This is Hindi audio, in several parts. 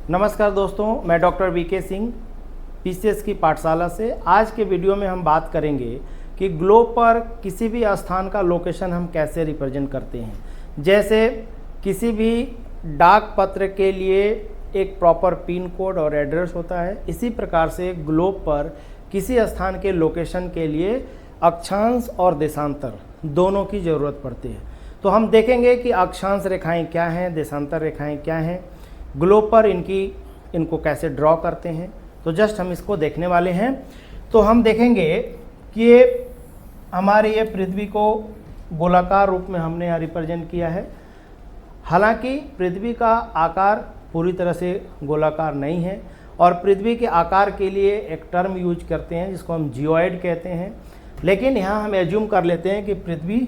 नमस्कार दोस्तों, मैं डॉक्टर वीके सिंह पीसीएस की पाठशाला से। आज के वीडियो में हम बात करेंगे कि ग्लोब पर किसी भी स्थान का लोकेशन हम कैसे रिप्रेजेंट करते हैं। जैसे किसी भी डाक पत्र के लिए एक प्रॉपर पिन कोड और एड्रेस होता है, इसी प्रकार से ग्लोब पर किसी स्थान के लोकेशन के लिए अक्षांश और देशांतर दोनों की ज़रूरत पड़ती है। तो हम देखेंगे कि अक्षांश रेखाएं क्या हैं, देशांतर रेखाएं क्या हैं, ग्लोब पर इनको कैसे ड्रॉ करते हैं। तो जस्ट हम इसको देखने वाले हैं। तो हम देखेंगे कि ये पृथ्वी को गोलाकार रूप में हमने यहाँ रिप्रेजेंट किया है। हालांकि पृथ्वी का आकार पूरी तरह से गोलाकार नहीं है और पृथ्वी के आकार के लिए एक टर्म यूज करते हैं जिसको हम जियोइड कहते हैं। लेकिन यहाँ हम एज्यूम कर लेते हैं कि पृथ्वी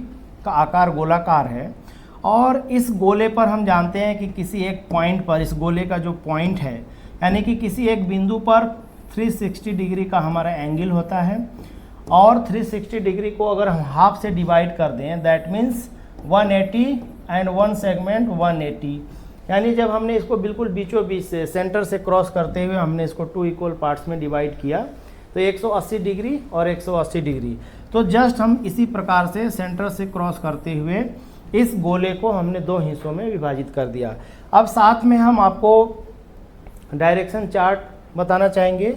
का आकार गोलाकार है और इस गोले पर हम जानते हैं कि किसी एक पॉइंट पर, इस गोले का जो पॉइंट है, यानी कि किसी एक बिंदु पर 360 डिग्री का हमारा एंगल होता है और 360 डिग्री को अगर हम हाफ से डिवाइड कर दें, that means 180 and one segment 180। यानी जब हमने इसको बिल्कुल बीचों बीच से सेंटर से क्रॉस करते हुए हमने इसको 2 इक्वल पार्ट्स में डिवाइड किया तो 180 डिग्री और 180 डिग्री। तो जस्ट हम इसी प्रकार से सेंटर से क्रॉस करते हुए इस गोले को हमने 2 हिस्सों में विभाजित कर दिया। अब साथ में हम आपको डायरेक्शन चार्ट बताना चाहेंगे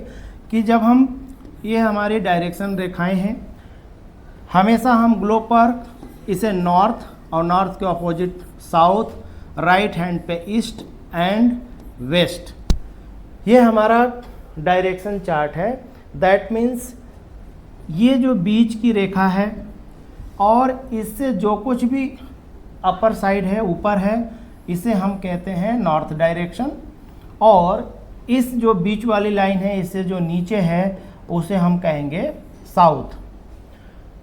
कि जब हम ये हमारी डायरेक्शन रेखाएं हैं, हमेशा हम ग्लोब पर इसे नॉर्थ और नॉर्थ के अपोजिट साउथ, राइट हैंड पे ईस्ट एंड वेस्ट, ये हमारा डायरेक्शन चार्ट है। दैट मीन्स ये जो बीच की रेखा है और इससे जो कुछ भी अपर साइड है, ऊपर है, इसे हम कहते हैं नॉर्थ डायरेक्शन और इस जो बीच वाली लाइन है इससे जो नीचे है उसे हम कहेंगे साउथ।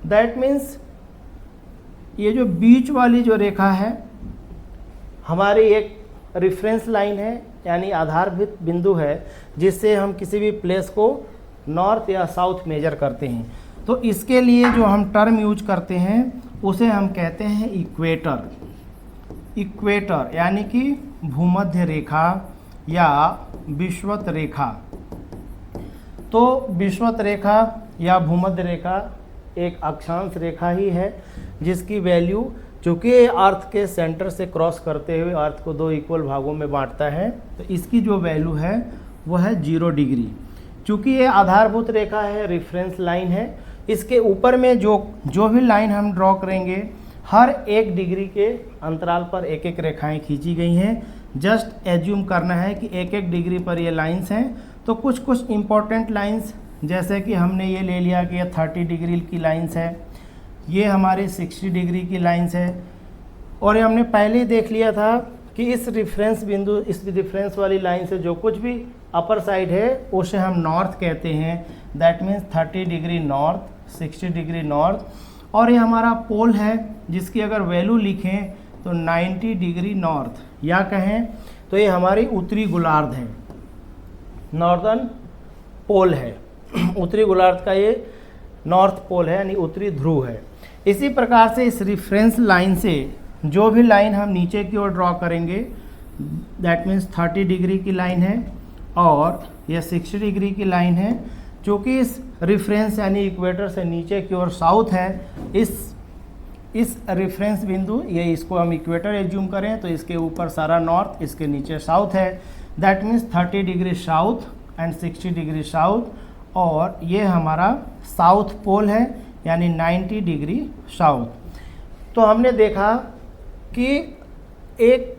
दैट मीन्स ये जो बीच वाली जो रेखा है हमारी एक रेफरेंस लाइन है, यानी आधारभूत बिंदु है जिससे हम किसी भी प्लेस को नॉर्थ या साउथ मेजर करते हैं। तो इसके लिए जो हम टर्म यूज करते हैं उसे हम कहते हैं इक्वेटर। इक्वेटर यानी कि भूमध्य रेखा या विषुवत रेखा। तो विषुवत रेखा या भूमध्य रेखा एक अक्षांश रेखा ही है जिसकी वैल्यू, चूँकि अर्थ के सेंटर से क्रॉस करते हुए अर्थ को 2 इक्वल भागों में बांटता है, तो इसकी जो वैल्यू है वह है 0 डिग्री। चूँकि ये आधारभूत रेखा है, रेफरेंस लाइन है, इसके ऊपर में जो भी लाइन हम ड्रॉ करेंगे हर 1 डिग्री के अंतराल पर एक एक रेखाएं खींची गई हैं। जस्ट एज्यूम करना है कि 1-1 डिग्री पर ये लाइंस हैं। तो कुछ इम्पॉर्टेंट लाइंस, जैसे कि हमने ये ले लिया कि ये 30 डिग्री की लाइंस है, ये हमारे 60 डिग्री की लाइंस है और ये हमने पहले ही देख लिया था कि इस रेफरेंस बिंदु, इस रेफरेंस वाली लाइन से जो कुछ भी अपर साइड है उसे हम नॉर्थ कहते हैं। That means 30 degree north, 60 degree north. और ये हमारा पोल है जिसकी अगर वैल्यू लिखें तो 90 डिग्री नॉर्थ, या कहें तो ये हमारी उत्तरी गोलार्ध है, नॉर्दर्न पोल है। उत्तरी गोलार्ध का ये नॉर्थ पोल है, यानी उत्तरी ध्रुव है। इसी प्रकार से इस रेफरेंस लाइन से जो भी लाइन हम नीचे की ओर ड्रॉ करेंगे, दैट मीन्स 30 डिग्री की लाइन है और यह 60 डिग्री की लाइन है। चूँकि इस रेफरेंस यानी इक्वेटर से नीचे की ओर साउथ है, इस रेफरेंस बिंदु, ये इसको हम इक्वेटर एज्यूम करें तो इसके ऊपर सारा नॉर्थ, इसके नीचे साउथ है। That means 30 degree south and 60 degree south और ये हमारा साउथ पोल है, यानी 90 डिग्री साउथ। तो हमने देखा कि एक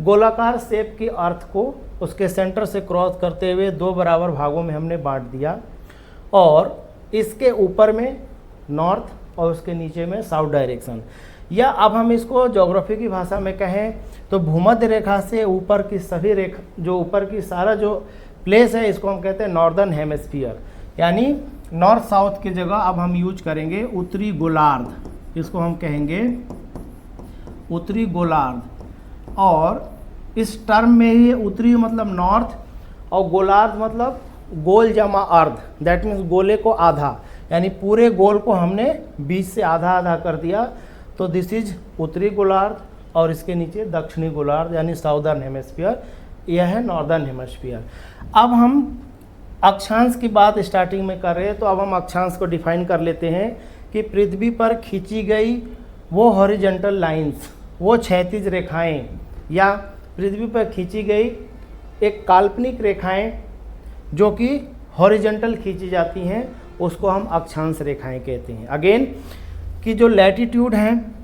गोलाकार शेप की अर्थ को उसके सेंटर से क्रॉस करते हुए 2 बराबर भागों में हमने बांट दिया और इसके ऊपर में नॉर्थ और उसके नीचे में साउथ डायरेक्शन। या अब हम इसको ज्योग्राफी की भाषा में कहें तो भूमध्य रेखा से ऊपर की सभी रेखा, जो ऊपर की सारा जो प्लेस है, इसको हम कहते हैं नॉर्दर्न हेमिस्फीयर, यानी नॉर्थ साउथ की जगह अब हम यूज करेंगे उत्तरी गोलार्ध। इसको हम कहेंगे उत्तरी गोलार्ध और इस टर्म में ही उत्तरी मतलब नॉर्थ और गोलार्ध मतलब गोल जमा अर्ध। दैट मीन्स गोले को आधा, यानी पूरे गोल को हमने बीच से आधा आधा कर दिया। तो दिस इज उत्तरी गोलार्ध और इसके नीचे दक्षिणी गोलार्ध यानी साउदर्न हेमिस्फीयर यह है नॉर्दर्न हेमस्फीयर। अब हम अक्षांश की बात स्टार्टिंग में कर रहे हैं, तो अब हम अक्षांश को डिफाइन कर लेते हैं कि पृथ्वी पर खींची गई वो हॉरिजॉन्टल लाइंस, वो क्षैतिज रेखाएं, या पृथ्वी पर खींची गई एक काल्पनिक रेखाएं जो कि हॉरिजॉन्टल खींची जाती हैं, उसको हम अक्षांश रेखाएं कहते हैं। अगेन कि जो लैटिट्यूड हैं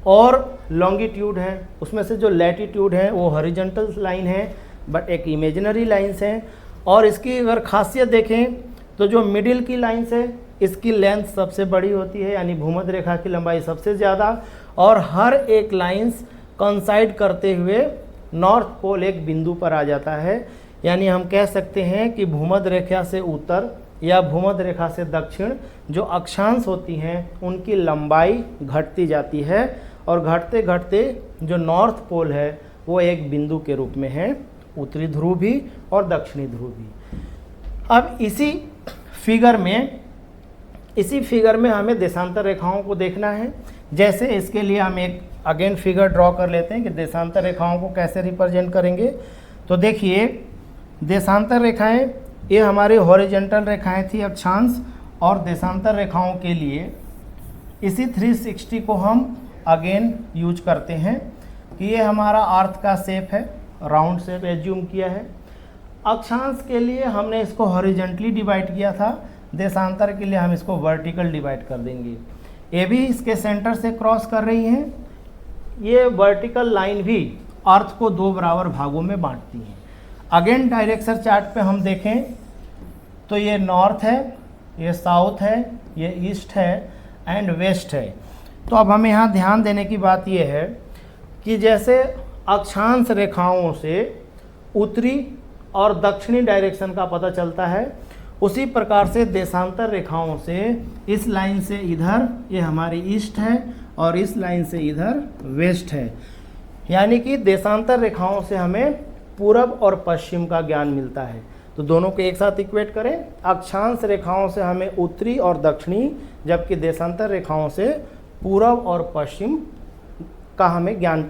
और लॉन्गिट्यूड हैं, उसमें से जो लैटिट्यूड है वो हॉरिजॉन्टल लाइन है बट एक इमेजिनरी लाइंस हैं, और इसकी अगर खासियत देखें तो जो मिडिल की लाइंस है इसकी लेंथ सबसे बड़ी होती है, यानी भूमध्य रेखा की लंबाई सबसे ज़्यादा, और हर एक लाइंस कंसाइड करते हुए नॉर्थ पोल एक बिंदु पर आ जाता है। यानी हम कह सकते हैं कि भूमध्य रेखा से उत्तर या भूमध्य रेखा से दक्षिण जो अक्षांश होती हैं उनकी लंबाई घटती जाती है, और घटते घटते जो नॉर्थ पोल है वो एक बिंदु के रूप में है, उत्तरी ध्रुव भी और दक्षिणी ध्रुव भी। अब इसी फिगर में हमें देशांतर रेखाओं को देखना है। जैसे इसके लिए हम एक अगेन फिगर ड्रॉ कर लेते हैं कि देशांतर रेखाओं को कैसे रिप्रेजेंट करेंगे। तो देखिए देशांतर रेखाएं, ये हमारी हॉरिजॉन्टल रेखाएं थी अक्षांश, और देशांतर रेखाओं के लिए इसी 360 को हम अगेन यूज करते हैं कि ये हमारा अर्थ का शेप है, राउंड शेप एज्यूम किया है। अक्षांश के लिए हमने इसको हॉरिजॉन्टली डिवाइड किया था, देशांतर के लिए हम इसको वर्टिकल डिवाइड कर देंगे। ये भी इसके सेंटर से क्रॉस कर रही हैं। ये वर्टिकल लाइन भी अर्थ को दो बराबर भागों में बांटती हैं। अगेन डायरेक्शन चार्ट पे हम देखें तो ये नॉर्थ है, ये साउथ है, ये ईस्ट है एंड वेस्ट है। तो अब हमें यहाँ ध्यान देने की बात ये है कि जैसे अक्षांश रेखाओं से उत्तरी और दक्षिणी डायरेक्शन का पता चलता है, उसी प्रकार से देशांतर रेखाओं से इस लाइन से इधर ये हमारी ईस्ट है और इस लाइन से इधर वेस्ट है। यानी कि देशांतर रेखाओं से हमें पूरब और पश्चिम का ज्ञान मिलता है। तो दोनों को एक साथ इक्वेट करें, अक्षांश रेखाओं से हमें उत्तरी और दक्षिणी, जबकि देशांतर रेखाओं से पूरब और पश्चिम का हमें ज्ञान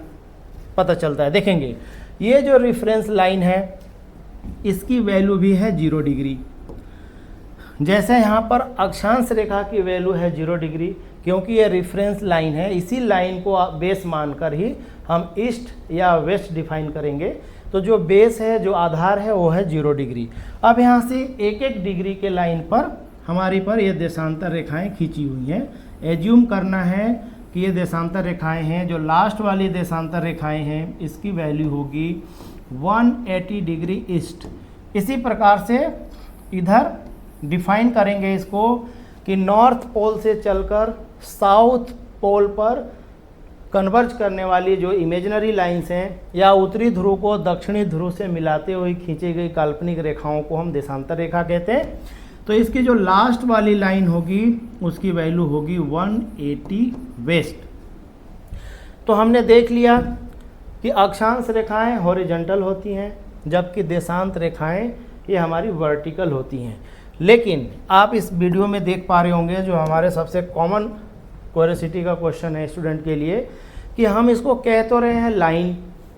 पता चलता है। देखेंगे ये जो रेफरेंस लाइन है इसकी वैल्यू भी है 0 डिग्री। जैसे यहाँ पर अक्षांश रेखा की वैल्यू है 0 डिग्री, क्योंकि ये रेफरेंस लाइन है, इसी लाइन को बेस मानकर ही हम ईस्ट या वेस्ट डिफाइन करेंगे। तो जो बेस है, जो आधार है, वो है 0 डिग्री। अब यहाँ से एक एक डिग्री के लाइन पर हमारी पर ये देशांतर रेखाएं खींची हुई हैं। एज्यूम करना है कि ये देशांतर रेखाएं हैं। जो लास्ट वाली देशांतर रेखाएं हैं इसकी वैल्यू होगी 180 डिग्री ईस्ट। इसी प्रकार से इधर डिफाइन करेंगे इसको कि नॉर्थ पोल से चलकर साउथ पोल पर कन्वर्ज करने वाली जो इमेजिनरी लाइंस हैं या उत्तरी ध्रुव को दक्षिणी ध्रुव से मिलाते हुए खींची गई काल्पनिक रेखाओं को हम देशांतर रेखा कहते हैं। तो इसकी जो लास्ट वाली लाइन होगी उसकी वैल्यू होगी 180 वेस्ट। तो हमने देख लिया कि अक्षांश रेखाएं हॉरिजॉन्टल होती हैं, जबकि देशांत रेखाएं ये हमारी वर्टिकल होती हैं। लेकिन आप इस वीडियो में देख पा रहे होंगे जो हमारे सबसे कॉमन क्यूरियोसिटी का क्वेश्चन है स्टूडेंट के लिए कि हम इसको कह तो रहे हैं लाइन,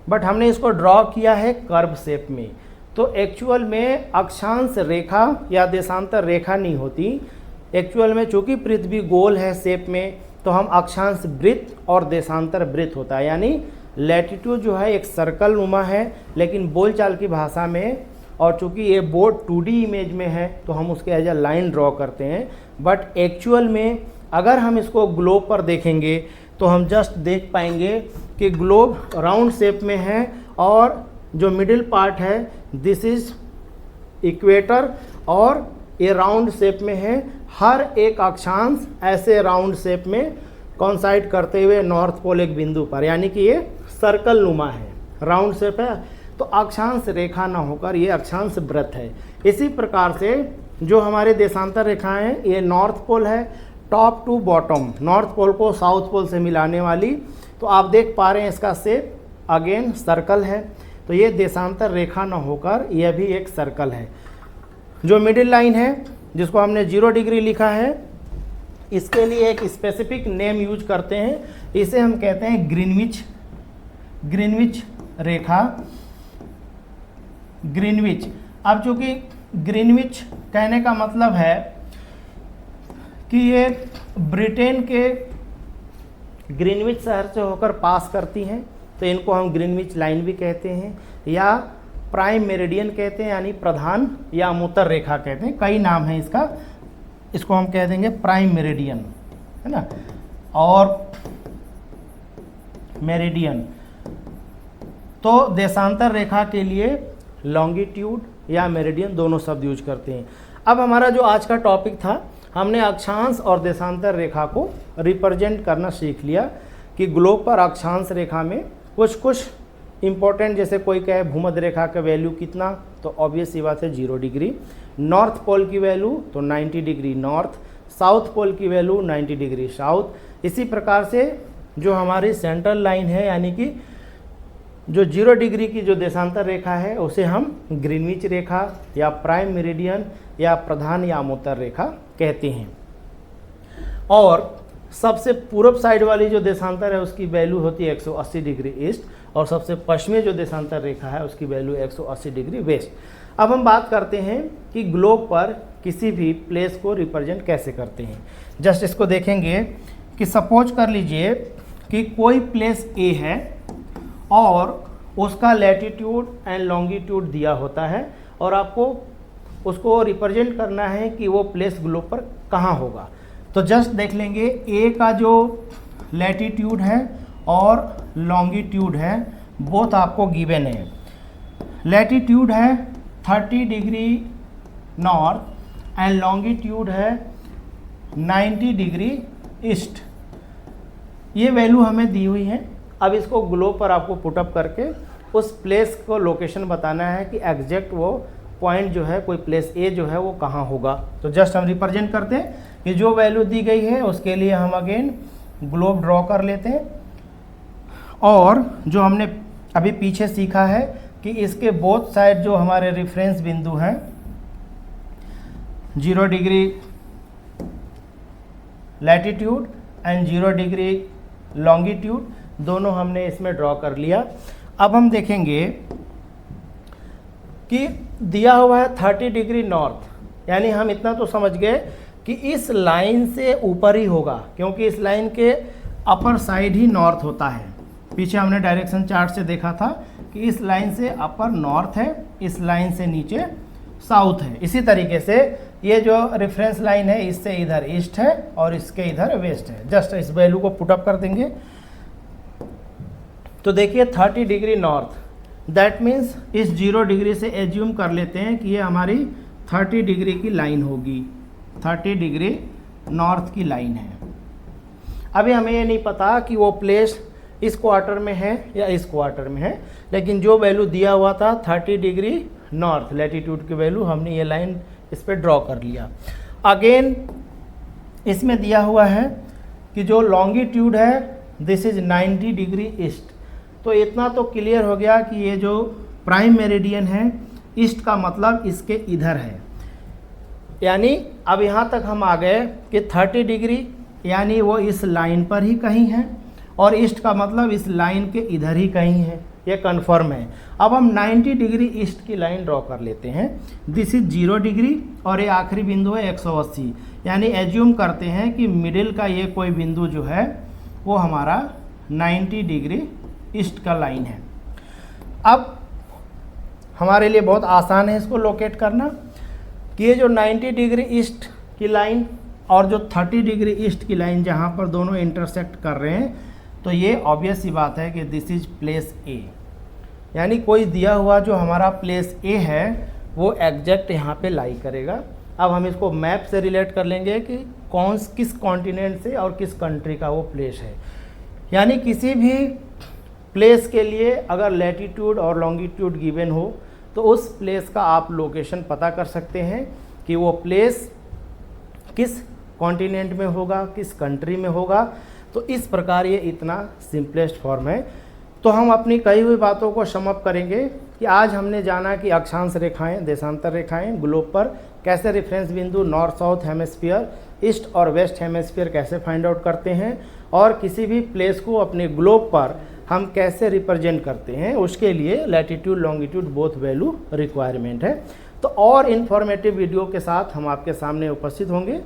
बट हमने इसको ड्रॉ किया है कर्व शेप में। तो एक्चुअल में अक्षांश रेखा या देशांतर रेखा नहीं होती। एक्चुअल में चूंकि पृथ्वी गोल है शेप में, तो हम अक्षांश वृत्त और देशांतर वृत्त होता है। यानी लैटिट्यूड जो है एक सर्कल नुमा है, लेकिन बोलचाल की भाषा में, और चूंकि ये बोर्ड 2D इमेज में है तो हम उसके एज अ लाइन ड्रॉ करते हैं। बट एक्चुअल में अगर हम इसको ग्लोब पर देखेंगे तो हम जस्ट देख पाएंगे कि ग्लोब राउंड शेप में है, और जो मिडिल पार्ट है दिस इज इक्वेटर, और ये राउंड शेप में है। हर एक अक्षांश ऐसे राउंड शेप में कॉन्साइड करते हुए नॉर्थ पोल एक बिंदु पर, यानी कि ये सर्कल नुमा है, राउंड शेप है। तो अक्षांश रेखा ना होकर ये अक्षांश वृत्त है। इसी प्रकार से जो हमारे देशांतर रेखाएं हैं ये नॉर्थ पोल है, top to bottom, north pole को साउथ पोल से मिलाने वाली। तो आप देख पा रहे हैं इसका शेप अगेन सर्कल है। तो ये देशांतर रेखा ना होकर यह भी एक सर्कल है। जो मिडिल लाइन है जिसको हमने 0 डिग्री लिखा है, इसके लिए एक स्पेसिफिक नेम यूज करते हैं। इसे हम कहते हैं ग्रीनविच रेखा। ग्रीनविच। अब चूंकि ग्रीनविच कहने का मतलब है कि ये ब्रिटेन के ग्रीनविच शहर से होकर पास करती हैं, तो इनको हम ग्रीनविच लाइन भी कहते हैं, या प्राइम मेरिडियन कहते हैं, यानी प्रधान या अमूतर रेखा कहते हैं, कई नाम है इसका। इसको हम कह देंगे प्राइम मेरिडियन, है ना, और मेरिडियन। तो देशांतर रेखा के लिए लॉन्गिट्यूड या मेरिडियन दोनों शब्द यूज करते हैं। अब हमारा जो आज का टॉपिक था, हमने अक्षांश और देशांतर रेखा को रिप्रेजेंट करना सीख लिया कि ग्लोब पर अक्षांश रेखा में कुछ कुछ इंपॉर्टेंट, जैसे कोई कहे भूमध्य रेखा का वैल्यू कितना, तो ऑब्वियस सी बात है 0 डिग्री। नॉर्थ पोल की वैल्यू तो 90 डिग्री नॉर्थ, साउथ पोल की वैल्यू 90 डिग्री साउथ। इसी प्रकार से जो हमारी सेंट्रल लाइन है, यानी कि जो 0 डिग्री की जो देशांतर रेखा है, उसे हम ग्रीनविच रेखा या प्राइम मेरिडियन या प्रधान या अमूतर रेखा कहते हैं। और सबसे पूर्व साइड वाली जो देशांतर है उसकी वैल्यू होती है 180 डिग्री ईस्ट, और सबसे पश्चिमी जो देशांतर रेखा है उसकी वैल्यू 180 डिग्री वेस्ट। अब हम बात करते हैं कि ग्लोब पर किसी भी प्लेस को रिप्रेजेंट कैसे करते हैं। जस्ट इसको देखेंगे कि सपोज कर लीजिए कि कोई प्लेस ए है और उसका लैटिट्यूड एंड लॉन्गिट्यूड दिया होता है, और आपको उसको रिप्रेजेंट करना है कि वो प्लेस ग्लोब पर कहाँ होगा। तो जस्ट देख लेंगे, ए का जो लैटिट्यूड है और लॉन्गिट्यूड है, बोथ आपको गिवन है। लैटिट्यूड है 30 डिग्री नॉर्थ एंड लॉन्गिट्यूड है 90 डिग्री ईस्ट। ये वैल्यू हमें दी हुई है। अब इसको ग्लोब पर आपको पुटअप करके उस प्लेस को लोकेशन बताना है कि एग्जैक्ट वो पॉइंट जो है, कोई प्लेस ए जो है वो कहाँ होगा। तो जस्ट हम रिप्रेजेंट करते हैं कि जो वैल्यू दी गई है उसके लिए हम अगेन ग्लोब ड्रॉ कर लेते हैं। और जो हमने अभी पीछे सीखा है कि इसके बोथ साइड जो हमारे रेफरेंस बिंदु हैं, 0 degree latitude and 0 degree longitude, दोनों हमने इसमें ड्रॉ कर लिया। अब हम देखेंगे कि दिया हुआ है 30 डिग्री नॉर्थ, यानी हम इतना तो समझ गए कि इस लाइन से ऊपर ही होगा, क्योंकि इस लाइन के अपर साइड ही नॉर्थ होता है। पीछे हमने डायरेक्शन चार्ट से देखा था कि इस लाइन से अपर नॉर्थ है, इस लाइन से नीचे साउथ है। इसी तरीके से ये जो रेफरेंस लाइन है, इससे इधर ईस्ट है और इसके इधर वेस्ट है। जस्ट इस वैल्यू को पुटअप कर देंगे। तो देखिए 30 डिग्री नॉर्थ, दैट मीन्स इस 0 डिग्री से एज्यूम कर लेते हैं कि ये हमारी 30 डिग्री की लाइन होगी, 30 डिग्री नॉर्थ की लाइन है। अभी हमें ये नहीं पता कि वो प्लेस इस क्वार्टर में है या इस क्वार्टर में है, लेकिन जो वैल्यू दिया हुआ था 30 डिग्री नॉर्थ लैटिट्यूड की वैल्यू, हमने ये लाइन इस पर ड्रॉ कर लिया। अगेन इसमें दिया हुआ है कि जो लॉन्गिट्यूड है दिस इज 90 डिग्री ईस्ट। तो इतना तो क्लियर हो गया कि ये जो प्राइम मेरिडियन है, ईस्ट का मतलब इसके इधर है। यानी अब यहाँ तक हम आ गए कि 30 डिग्री यानी वो इस लाइन पर ही कहीं है, और ईस्ट का मतलब इस लाइन के इधर ही कहीं है, ये कन्फर्म है। अब हम 90 डिग्री ईस्ट की लाइन ड्रॉ कर लेते हैं। दिस इज 0 डिग्री और ये आखिरी बिंदु है 180, यानी एज्यूम करते हैं कि मिडिल का ये कोई बिंदु जो है वो हमारा 90 डिग्री ईस्ट का लाइन है। अब हमारे लिए बहुत आसान है इसको लोकेट करना कि ये जो 90 डिग्री ईस्ट की लाइन और जो 30 डिग्री ईस्ट की लाइन जहाँ पर दोनों इंटरसेक्ट कर रहे हैं, तो ये ऑब्वियस सी बात है कि दिस इज प्लेस ए। यानी कोई दिया हुआ जो हमारा प्लेस ए है वो एग्जैक्ट यहाँ पे लाई करेगा। अब हम इसको मैप से रिलेट कर लेंगे कि किस कॉन्टिनेंट से और किस कंट्री का वो प्लेस है। यानी किसी भी प्लेस के लिए अगर लैटिट्यूड और लॉन्गिट्यूड गिवन हो तो उस प्लेस का आप लोकेशन पता कर सकते हैं कि वो प्लेस किस कॉन्टिनेंट में होगा, किस कंट्री में होगा। तो इस प्रकार ये इतना सिंपलेस्ट फॉर्म है। तो हम अपनी कही हुई बातों को सम अप करेंगे कि आज हमने जाना कि अक्षांश रेखाएं, देशांतर रेखाएं ग्लोब पर कैसे रेफरेंस बिंदु नॉर्थ साउथ हेमिस्फीयर, ईस्ट और वेस्ट हेमिस्फीयर कैसे फाइंड आउट करते हैं, और किसी भी प्लेस को अपने ग्लोब पर हम कैसे रिप्रेजेंट करते हैं, उसके लिए latitude longitude both value requirement है। तो और इन्फॉर्मेटिव वीडियो के साथ हम आपके सामने उपस्थित होंगे।